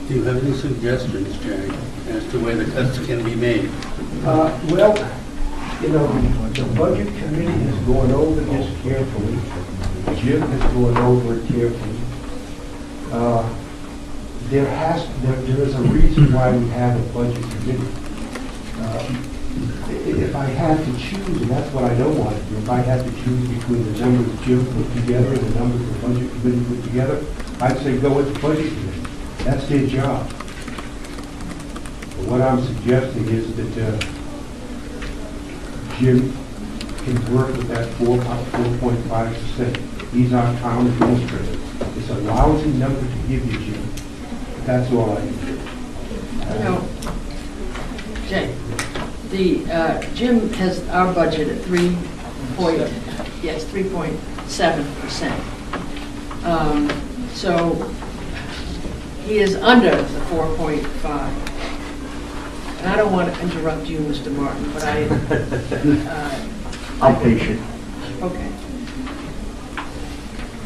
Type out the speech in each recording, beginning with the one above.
Do you have any suggestions, Jerry, as to where the cuts can be made? Well, you know, the budget committee has gone over this carefully. Jim has gone over it carefully. There is a reason why we have a budget committee. If I had to choose, and that's what I don't want to do, if I had to choose between the numbers Jim put together and the numbers the budget committee put together, I'd say go with the budget committee. That's their job. But what I'm suggesting is that Jim can work with that 4.5%. He's our town administrator. It's a lousy number to give you, Jim. That's all I can do. You know, Jay, Jim has our budget at 3.7%. So he is under the 4.5. And I don't want to interrupt you, Mr. Martin, but I'm patient. Okay.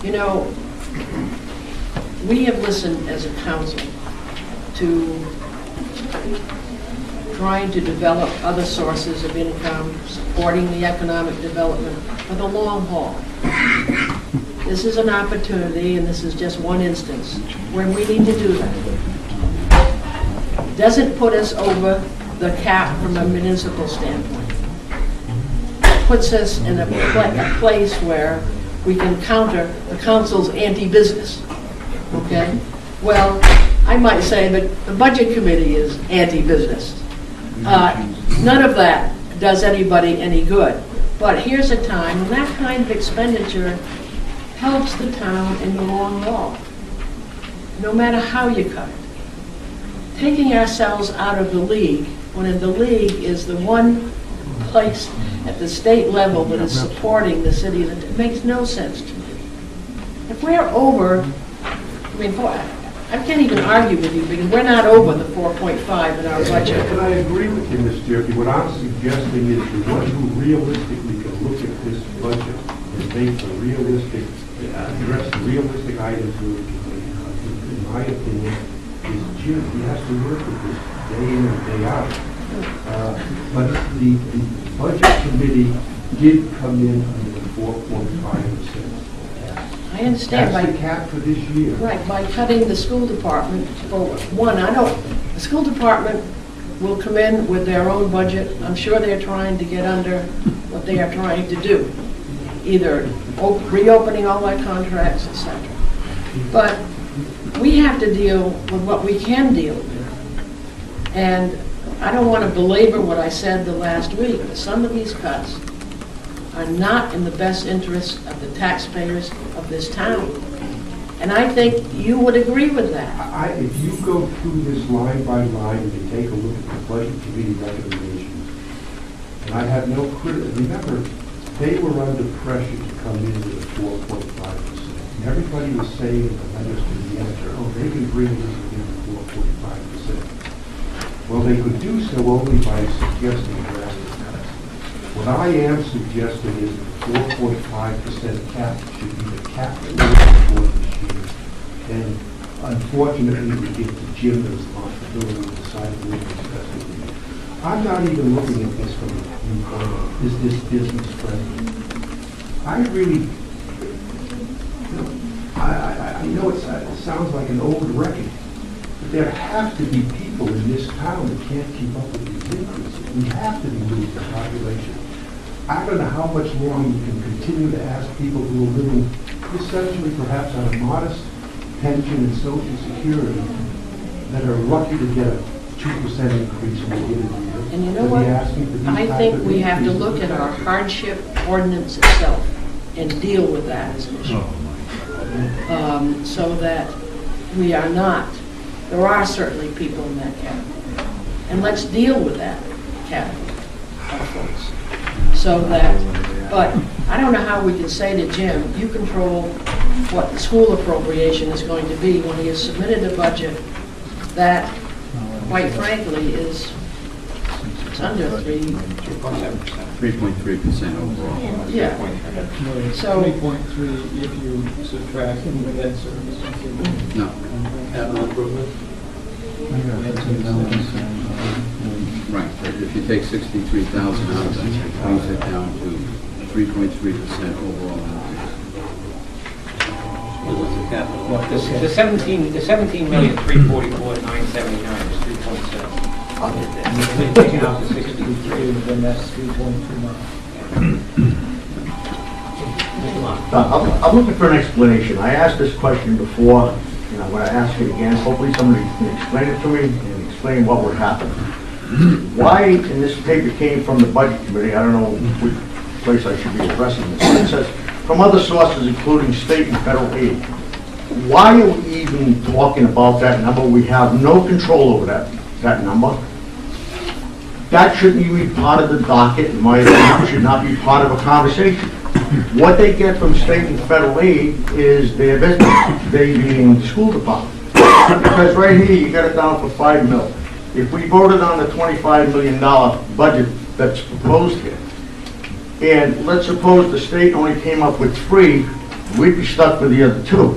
You know, we have listened as a council to trying to develop other sources of income, supporting the economic development for the long haul. This is an opportunity, and this is just one instance, where we need to do that. Doesn't put us over the cap from a municipal standpoint. Puts us in a place where we can counter the council's anti-business, okay? Well, I might say that the budget committee is anti-business. None of that does anybody any good. But here's a time when that kind of expenditure helps the town in the long haul, no matter how you cut it. Taking ourselves out of the league, when in the league is the one place at the state level that is supporting the city, it makes no sense to me. If we're over, I mean, I can't even argue with you because we're not over the 4.5 in our budget. And I agree with you, Ms. Durkee. What I'm suggesting is the one who realistically can look at this budget and make the realistic, address the realistic items in my opinion, is Jim. He has to work with this day in and day out. But the budget committee did come in under the 4.5%. I understand. That's the cap for this year. Right, by cutting the school department forward. One, the school department will come in with their own budget. I'm sure they're trying to get under what they are trying to do, either reopening all our contracts, etc. But we have to deal with what we can deal with. And I don't want to belabor what I said the last week, but some of these cuts are not in the best interest of the taxpayers of this town. And I think you would agree with that. If you go through this line by line and you take a look at the budget committee recommendations, and I have no criticism, remember, they were under pressure to come in with a 4.5%. And everybody was saying in the letters to the editor, oh, they can bring this in at 4.5%. Well, they could do so only by suggesting drastic cuts. What I am suggesting is the 4.5% cap should be the cap that we're for this year. And unfortunately, we give to Jim the responsibility to decide what is best to do. I'm not even looking at this from the viewpoint of, is this business friendly? I really, I know it sounds like an old record, but there have to be people in this town that can't keep up with these increases. We have to be losing the population. I don't know how much longer you can continue to ask people who are living essentially perhaps on a modest pension and social security that are lucky to get a 2% increase when they get a year. And you know what? I think we have to look at our hardship ordinance itself and deal with that as an issue. So that we are not, there are certainly people in that category. And let's deal with that category of folks. So that, but I don't know how we can say to Jim, you control what the school appropriation is going to be when he has submitted a budget that, quite frankly, is under 3.3% overall. Yeah. So 3.3 if you subtract the debt service. No. Capital improvement? Right, but if you take 63,000 out of that, it brings it down to 3.3% overall increase. What's the capital? The 17,344,979 is 3.7. Taking out the 63, then that's 3.2. I'm looking for an explanation. I asked this question before, and I'm going to ask it again. Hopefully somebody can explain it to me and explain what would happen. Why, and this paper came from the Budget Committee, I don't know which place I should be addressing this, but it says, from other sources including state and federal aid. Why are we even talking about that number? We have no control over that number. That shouldn't even be part of the docket, in my opinion. It should not be part of a conversation. What they get from state and federal aid is their business, they being the school department. Because right here, you got it down for $5 million. If we voted on the $25 million budget that's proposed here, and let's suppose the state only came up with 3, we'd be stuck with the other 2.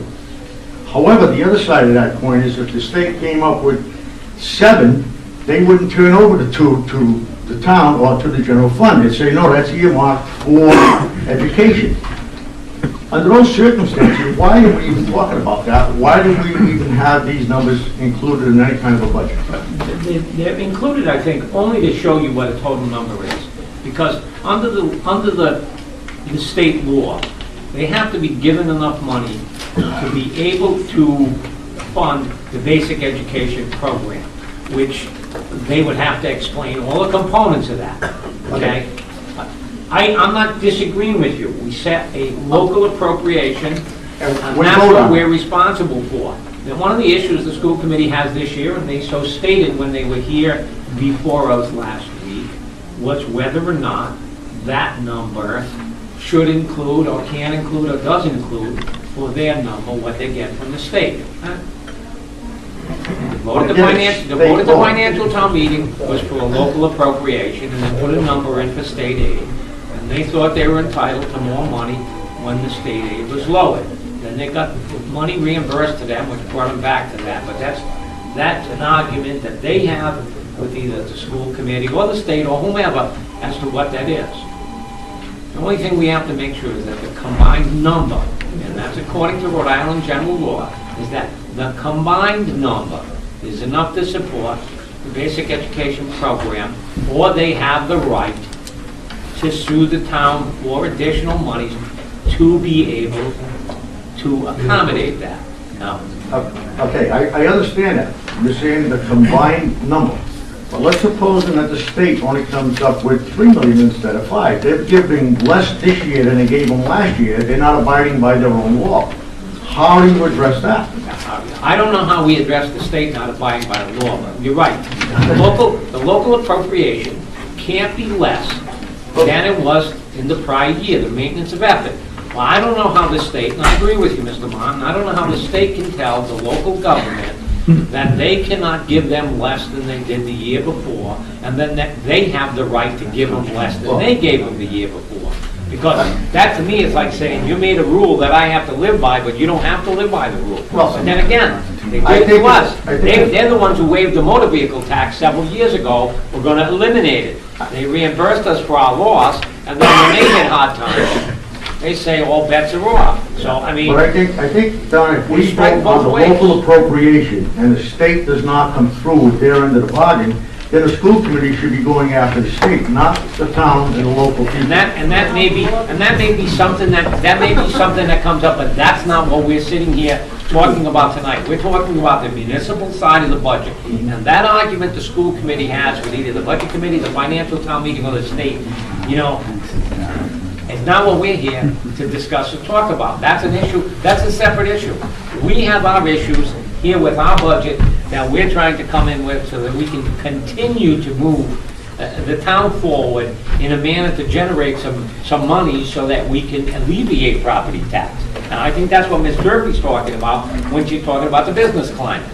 However, the other side of that coin is if the state came up with 7, they wouldn't turn over the 2 to the town or to the general fund. They'd say, no, that's earmarked for education. Under those circumstances, why are we even talking about that? Why do we even have these numbers included in any kind of a budget? They're included, I think, only to show you what a total number is. Because under the state law, they have to be given enough money to be able to fund the basic education program, which they would have to explain all the components of that, okay? I'm not disagreeing with you. We set a local appropriation, and that's what we're responsible for. Now, one of the issues the school committee has this year, and they so stated when they were here before us last week, was whether or not that number should include, or can include, or does include, for their number, what they get from the state. The vote at the financial town meeting was for a local appropriation, and they put a number in for state aid. And they thought they were entitled to more money when the state aid was lowered. Then they got money reimbursed to them, which brought them back to that. But that's an argument that they have with either the school committee or the state or whomever as to what that is. The only thing we have to make sure is that the combined number, and that's according to Rhode Island general law, is that the combined number is enough to support the basic education program, or they have the right to sue the town for additional monies to be able to accommodate that. Now, Okay, I understand that. You're saying the combined number. But let's suppose that the state only comes up with $3 million instead of 5. They're giving less this year than they gave them last year. They're not abiding by their own law. How do you address that? I don't know how we address the state not abiding by the law, but you're right. The local appropriation can't be less than it was in the prior year, the maintenance of effort. Well, I don't know how the state, and I agree with you, Mr. Martin, I don't know how the state can tell the local government that they cannot give them less than they did the year before, and then that they have the right to give them less than they gave them the year before. Because that, to me, is like saying, you made a rule that I have to live by, but you don't have to live by the rule. And then again, they gave it to us. They're the ones who waived the motor vehicle tax several years ago. We're going to eliminate it. They reimbursed us for our loss, and then when they hit hard times, they say all bets are off. So, I mean... But I think, Don, if we vote on the local appropriation and the state does not come through with their end of the bargain, then the school committee should be going after the state, not the town and the local people. And that may be something that comes up, but that's not what we're sitting here talking about tonight. We're talking about the municipal side of the budget. And that argument the school committee has with either the budget committee, the financial town meeting, or the state, you know, it's not what we're here to discuss or talk about. That's an issue, that's a separate issue. We have our issues here with our budget that we're trying to come in with so that we can continue to move the town forward in a manner to generate some money so that we can alleviate property tax. And I think that's what Ms. Durfee's talking about when she's talking about the business climate.